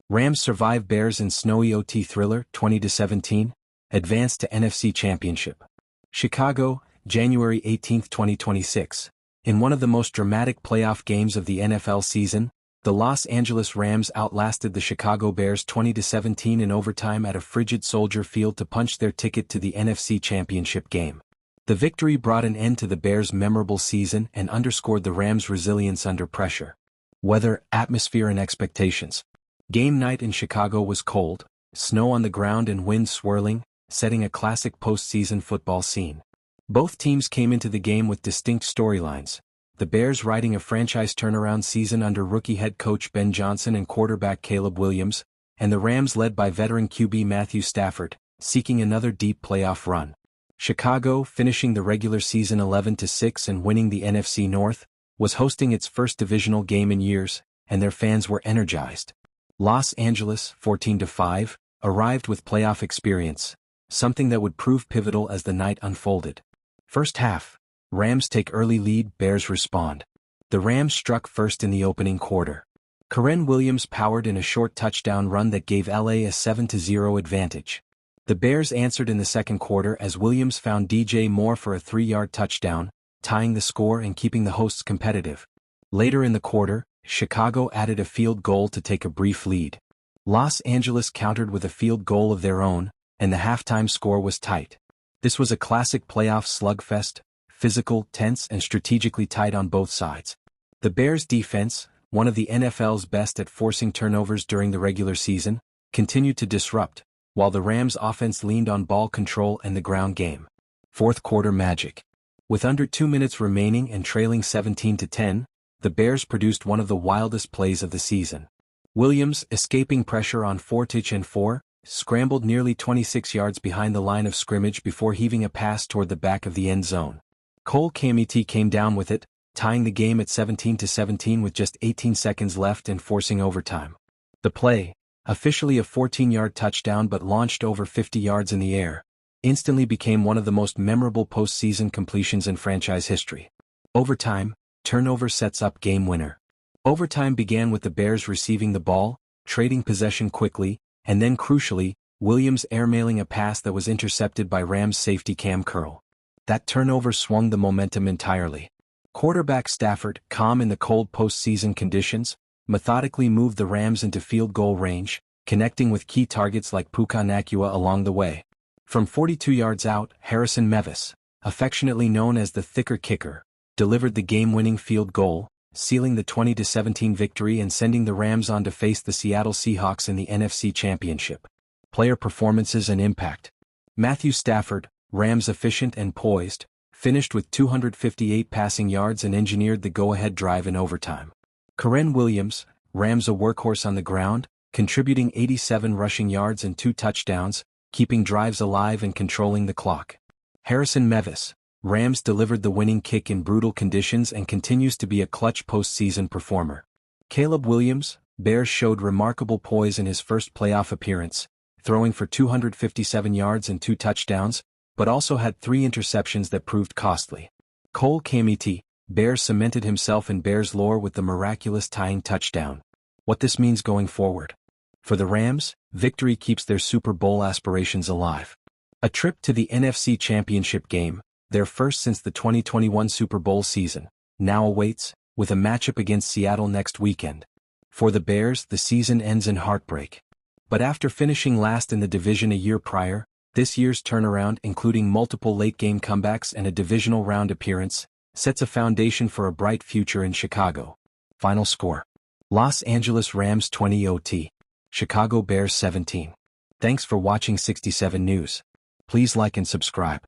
Rams survive Bears in snowy OT thriller 20-17, advance to NFC Championship. Chicago, January 18, 2026. In one of the most dramatic playoff games of the NFL season, the Los Angeles Rams outlasted the Chicago Bears 20-17 in overtime at a frigid Soldier Field to punch their ticket to the NFC Championship game. The victory brought an end to the Bears' memorable season and underscored the Rams' resilience under pressure. Weather, atmosphere and expectations. Game night in Chicago was cold, snow on the ground and wind swirling, setting a classic postseason football scene. Both teams came into the game with distinct storylines, the Bears riding a franchise turnaround season under rookie head coach Ben Johnson and quarterback Caleb Williams, and the Rams led by veteran QB Matthew Stafford, seeking another deep playoff run. Chicago, finishing the regular season 11-6 and winning the NFC North, was hosting its first divisional game in years, and their fans were energized. Los Angeles, 14-5, arrived with playoff experience, something that would prove pivotal as the night unfolded. First half, Rams take early lead, Bears respond. The Rams struck first in the opening quarter. Kyren Williams powered in a short touchdown run that gave LA a 7-0 advantage. The Bears answered in the second quarter as Williams found DJ Moore for a 3-yard touchdown, tying the score and keeping the hosts competitive. Later in the quarter, Chicago added a field goal to take a brief lead. Los Angeles countered with a field goal of their own, and the halftime score was tight. This was a classic playoff slugfest, physical, tense and strategically tight on both sides. The Bears' defense, one of the NFL's best at forcing turnovers during the regular season, continued to disrupt, while the Rams' offense leaned on ball control and the ground game. Fourth quarter magic. With under 2 minutes remaining and trailing 17-10, the Bears produced one of the wildest plays of the season. Williams, escaping pressure on 4-4, scrambled nearly 26 yards behind the line of scrimmage before heaving a pass toward the back of the end zone. Cole Kmet came down with it, tying the game at 17-17 with just 18 seconds left and forcing overtime. The play, officially a 14-yard touchdown but launched over 50 yards in the air, instantly became one of the most memorable postseason completions in franchise history. Overtime, turnover sets up game winner. Overtime began with the Bears receiving the ball, trading possession quickly, and then crucially, Williams airmailing a pass that was intercepted by Rams safety Cam Curl. That turnover swung the momentum entirely. Quarterback Stafford, calm in the cold postseason conditions, methodically moved the Rams into field goal range, connecting with key targets like Puka Nacua along the way. From 42 yards out, Harrison Mevis, affectionately known as the thicker kicker, delivered the game-winning field goal, sealing the 20-17 victory and sending the Rams on to face the Seattle Seahawks in the NFC Championship. Player performances and impact. Matthew Stafford, Rams efficient and poised, finished with 258 passing yards and engineered the go-ahead drive in overtime. Kyren Williams, Rams a workhorse on the ground, contributing 87 rushing yards and 2 touchdowns, keeping drives alive and controlling the clock. Harrison Mevis, Rams delivered the winning kick in brutal conditions and continues to be a clutch postseason performer. Caleb Williams, Bears showed remarkable poise in his first playoff appearance, throwing for 257 yards and 2 touchdowns, but also had 3 interceptions that proved costly. Cole Kmet, Bears cemented himself in Bears lore with the miraculous tying touchdown. What this means going forward. For the Rams, victory keeps their Super Bowl aspirations alive. A trip to the NFC Championship game, their first since the 2021 Super Bowl season, now awaits, with a matchup against Seattle next weekend. For the Bears, the season ends in heartbreak. But after finishing last in the division a year prior, this year's turnaround, including multiple late-game comebacks and a divisional round appearance, sets a foundation for a bright future in Chicago. Final score. Los Angeles Rams 20 OT. Chicago Bears 17. Thanks for watching 67 News. Please like and subscribe.